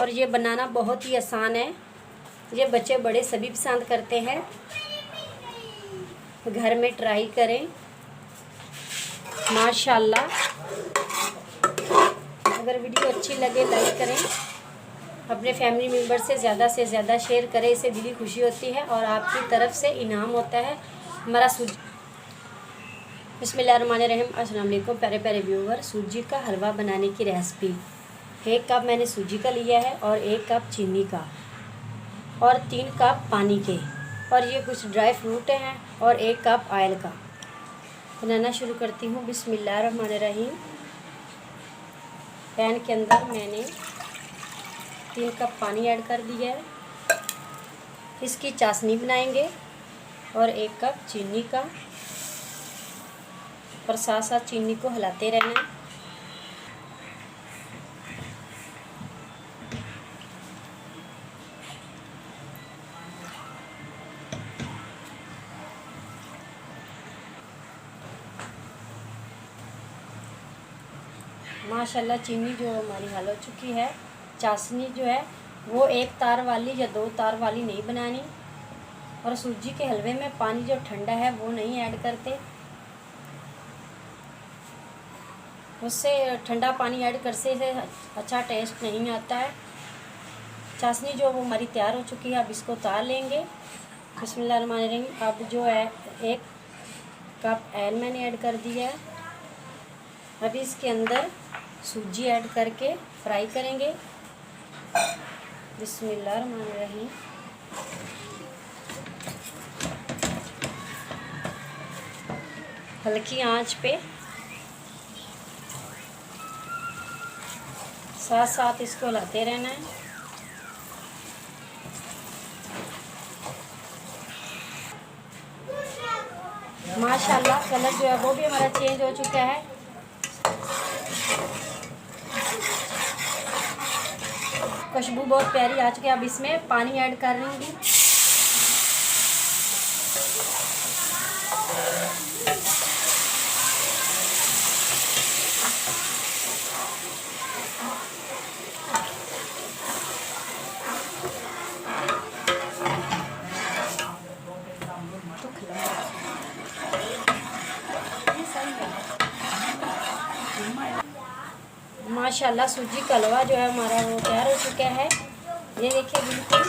और ये बनाना बहुत ही आसान है। ये बच्चे बड़े सभी पसंद करते हैं। घर में ट्राई करें माशाल्लाह। अगर वीडियो अच्छी लगे लाइक करें, अपने फैमिली मेम्बर से ज़्यादा शेयर करें, इससे दिली खुशी होती है और आपकी तरफ से इनाम होता है हमारा बिस्मिल्लाहिर्रहमानिर्रहीम। अस्सलाम वालेकुम प्यारे प्यारे व्यूवर। सूजी का हलवा बनाने की रेसिपी। 1 कप मैंने सूजी का लिया है और 1 कप चीनी का और 3 कप पानी के, और ये कुछ ड्राई फ्रूट हैं और 1 कप ऑयल का। बनाना शुरू करती हूँ। बिस्मिल्लाहिर्रहमानिर्रहीम। पैन के अंदर मैंने 3 कप पानी ऐड कर दिया है। इसकी चाशनी बनाएंगे और 1 कप चीनी का, और साथ साथ चीनी को हिलाते रहना है। माशाल्लाह चीनी जो हमारी हल हो चुकी है। चाशनी जो है वो 1 तार वाली या 2 तार वाली नहीं बनानी, और सूजी के हलवे में पानी जो ठंडा है वो नहीं ऐड करते, उससे ठंडा पानी ऐड करने से अच्छा टेस्ट नहीं आता है। चाशनी जो वो हमारी तैयार हो चुकी है, अब इसको उतार लेंगे। बिस्मिल्लाहिर्रहमानिर्रहीम। अब जो है 1 कप ऑयल मैंने ऐड कर दिया है। अभी इसके अंदर सूजी ऐड करके फ्राई करेंगे। बिस्मिल्लाहिर्रहमानिर्रहीम। हल्की आंच पे साथ साथ इसको हिलाते रहना है। माशाल्लाह कलर जो है वो भी हमारा चेंज हो चुका है। खुशबू बहुत प्यारी आ चुकी है। अब इसमें पानी ऐड कर लूँगी। माशाल्लाह सूजी का हलवा जो है हमारा वो तैयार हो चुका है। ये देखिए बिल्कुल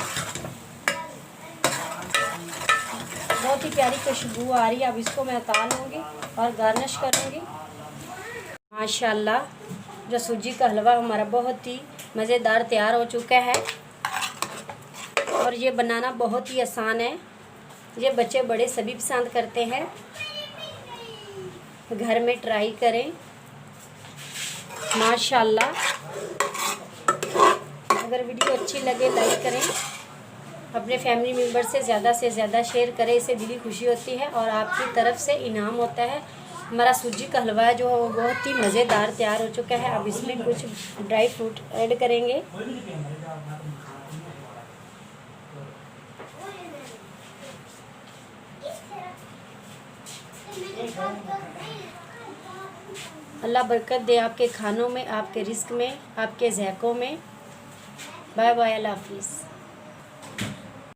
बहुत ही प्यारी खुशबू आ रही है। अब इसको मैं उतार लूँगी और गार्निश करूँगी। माशाल्लाह जो सूजी का हलवा हमारा बहुत ही मज़ेदार तैयार हो चुका है, और ये बनाना बहुत ही आसान है। ये बच्चे बड़े सभी पसंद करते हैं। घर में ट्राई करें माशाल्लाह। अगर वीडियो अच्छी लगे लाइक करें, अपने फैमिली मेम्बर से ज़्यादा शेयर करें, इससे दिली खुशी होती है और आपकी तरफ से इनाम होता है। हमारा सूजी का हलवा जो है वो बहुत ही मज़ेदार तैयार हो चुका है। अब इसमें कुछ ड्राई फ्रूट ऐड करेंगे। अल्लाह बरकत दे आपके खानों में, आपके रिस्क में, आपके ज़ैक़ों में। बाय बाय, अल्लाह हाफिज़।